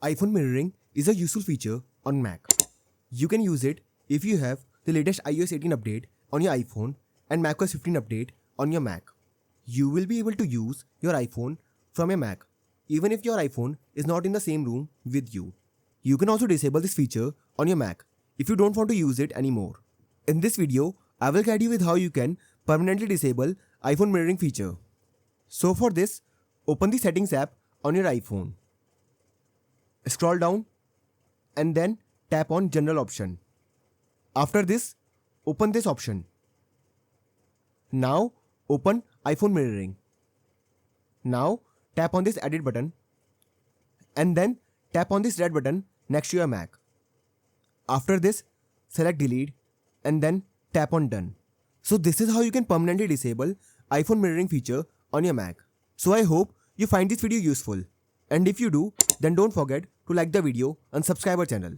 iPhone mirroring is a useful feature on Mac. You can use it if you have the latest iOS 18 update on your iPhone and macOS 15 update on your Mac. You will be able to use your iPhone from your Mac, even if your iPhone is not in the same room with you. You can also disable this feature on your Mac if you don't want to use it anymore. In this video, I will guide you with how you can permanently disable iPhone mirroring feature. So for this, open the Settings app on your iPhone. Scroll down and then tap on General option. After this, open this option. Now open iPhone mirroring. Now tap on this Edit button and then tap on this red button next to your Mac. After this, select Delete and then tap on Done. So this is how you can permanently disable iPhone mirroring feature on your Mac. So I hope you find this video useful. And if you do, then don't forget to like the video and subscribe our channel.